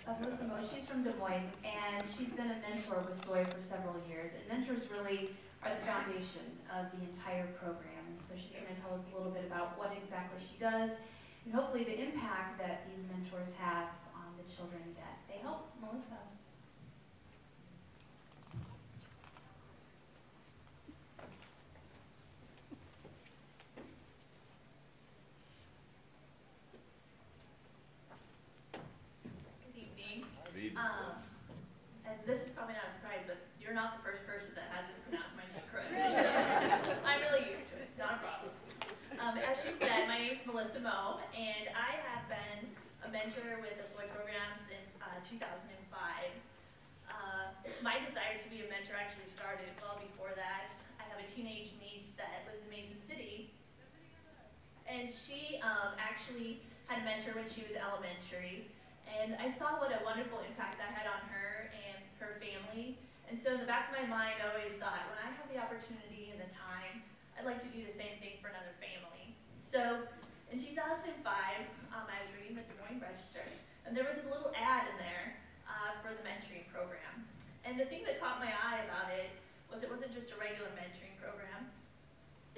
Melissa Mo. She's from Des Moines, and she's been a mentor with SOY for several years. And mentors really are the foundation of the entire program. And so she's going to tell us a little bit about what exactly she does, and hopefully the impact that these mentors have on the children that they help. Melissa. And this is probably not a surprise, but you're not the first person that hasn't pronounced my name correctly. So I'm really used to it, not a problem. As she said, my name is Melissa Mo, and I have been a mentor with the SOY program since 2005. My desire to be a mentor actually started well before that. I have a teenage niece that lives in Mason City, and she actually had a mentor when she was elementary. And I saw what a wonderful impact that had on her and her family. And so in the back of my mind, I always thought, when I have the opportunity and the time, I'd like to do the same thing for another family. So in 2005, I was reading the Des Moines Register, and there was a little ad in there for the mentoring program. And the thing that caught my eye about it wasn't just a regular mentoring program.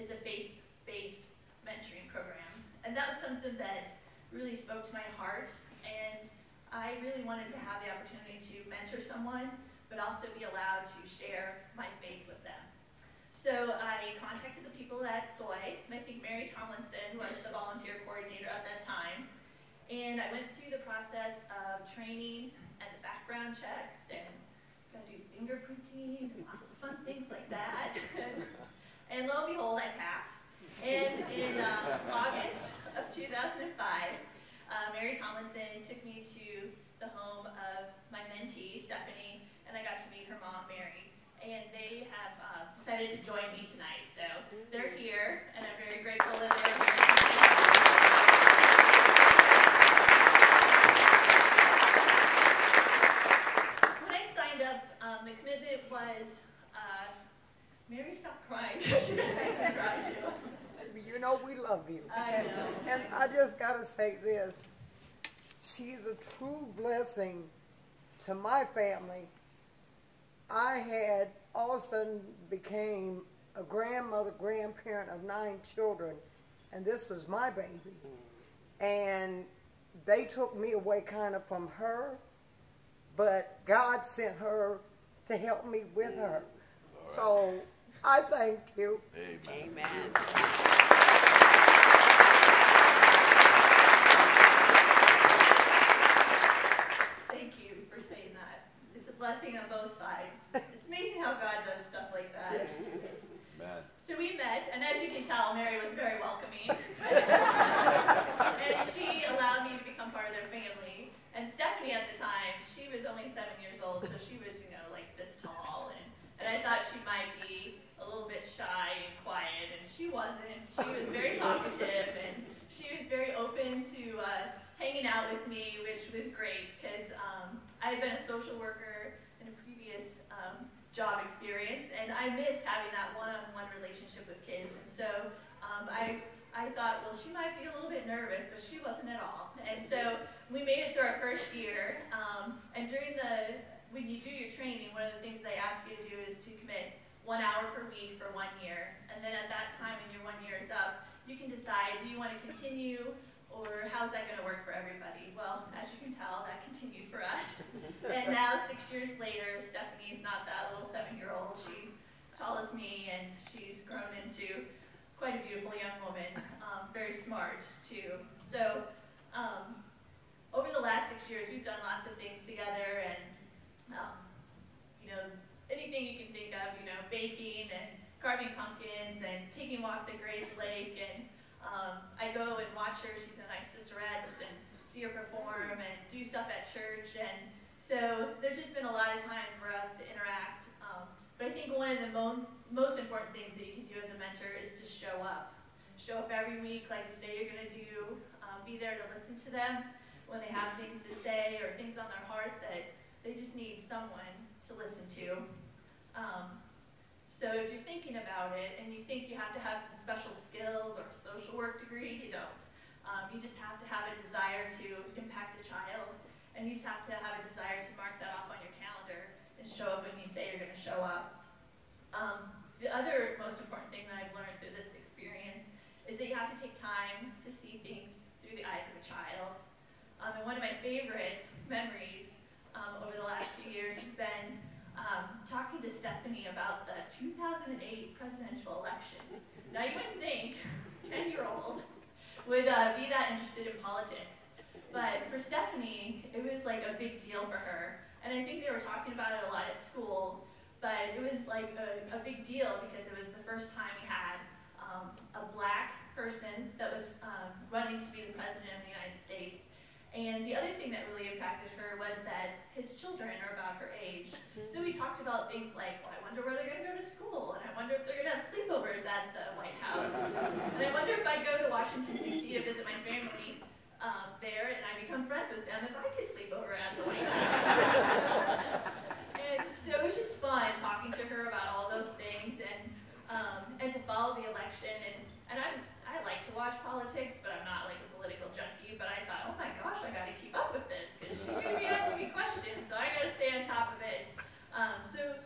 It's a faith-based mentoring program. And that was something that really spoke to my heart. And I really wanted to have the opportunity to mentor someone, but also be allowed to share my faith with them. So I contacted the people at SOY, and I think Mary Tomlinson was the volunteer coordinator at that time. And I went through the process of training and the background checks, and got to do fingerprinting and lots of fun things like that. And lo and behold, I passed. And in August of 2005, Mary Tomlinson took me to the home of my mentee, Stephanie, and I got to meet her mom, Mary. And they have decided to join me tonight. So they're here, and I'm very grateful that they're here. When I signed up, the commitment was, Mary, stop crying. I cried too. You know we love you. I know. And I just got to say this. She's a true blessing to my family. I had all of a sudden became a grandmother, grandparent of 9 children, and this was my baby. And they took me away kind of from her, but God sent her to help me with her. Right. So I thank you. Amen. Amen. Blessing on both sides. It's amazing how God does stuff like that. Man. So we met, and as you can tell, Mary was very welcoming. And she allowed me to become part of their family. And Stephanie at the time, she was only 7 years old, so she was, you know, like this tall. And I thought she might be a little bit shy and quiet, and she wasn't. She was very talkative, and she was very open to hanging out with me, which was great, because I had been a social worker in a previous job experience, and I missed having that one-on-one relationship with kids. And so I thought, well, she might be a little bit nervous, but she wasn't at all. And so we made it through our first year, and when you do your training, one of the things they ask you to do is to commit 1 hour per week for 1 year. And then at that time, when your 1 year is up, you can decide, do you want to continue, or how's that going to work for everybody? Well, as you can tell, that continued for us. And now, 6 years later, Stephanie's not that little 7-year-old. She's as tall as me, and she's grown into quite a beautiful young woman, very smart, too. So over the last 6 years, we've done lots of things together, and you know, anything you can think of, you know, baking and carving pumpkins and taking walks at Grace Lake, and I go and watch her. She's one of my sisterettes, and see her perform and do stuff at church. And so there's just been a lot of times for us to interact. But I think one of the most important things that you can do as a mentor is to show up. Show up every week like you say you're going to do. Be there to listen to them when they have things to say or things on their heart that they just need someone to listen to. So if you're thinking about it and you think you have to have some special skills or a social work degree, you don't. You just have to have a desire to impact a child and you just have to have a desire to mark that off on your calendar and show up when you say you're going to show up. The other most important thing that I've learned through this experience is that you have to take time to see things through the eyes of a child. And one of my favorite memories over the last few years has been talking to Stephanie about the 2008 presidential election. Now you wouldn't think a 10-year-old would be that interested in politics, but for Stephanie, it was like a big deal for her. And I think they were talking about it a lot at school, but it was like a big deal because it was the first time we had a black person that was running to be the president of the United States. And the other thing that really impacted her was that his children are about her age. So we talked about things like, well, I wonder where they're going to go to school, and I wonder if they're going to have sleepovers at the White House. And I wonder if I go to Washington, D.C. to visit my family there, and I become friends with them, if I could sleep over at the White House. And so it was just fun talking to her about all those things, and to follow the election. And I like to watch politics, but I'm not like a political junkie. But I thought, oh my gosh, I got to keep up with this because she's going to be asking me questions, so I got to stay on top of it. So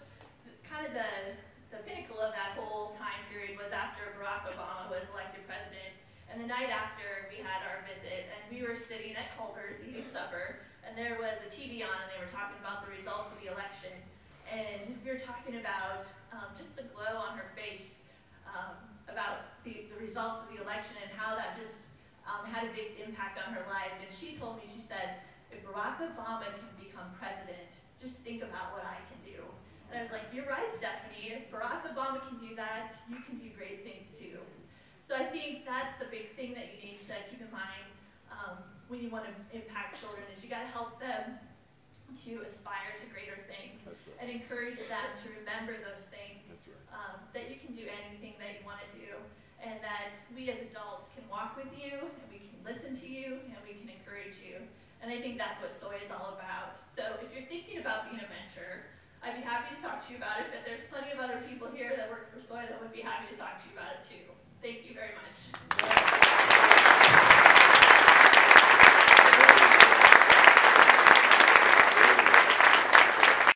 kind of the pinnacle of that whole time period was after Barack Obama was elected president, and the night after we had our visit, and we were sitting at Culver's eating supper, and there was a TV on, and they were talking about the results of the election, and we were talking about just the glow on her face about the results of the election and how that just had a big impact on her life. And she told me, she said, if Barack Obama can become president, just think about what I can do. And I was like, you're right, Stephanie. If Barack Obama can do that, you can do great things too. So I think that's the big thing that you need to keep in mind when you want to impact children, is you got to help them to aspire to greater things and encourage them to remember those things, that you can do anything that you want to do, and that we as adults can walk with you, and we can listen to you, and we can encourage you. And I think that's what SOY is all about. So if you're thinking about being a mentor, I'd be happy to talk to you about it, but there's plenty of other people here that work for SOY that would be happy to talk to you about it too.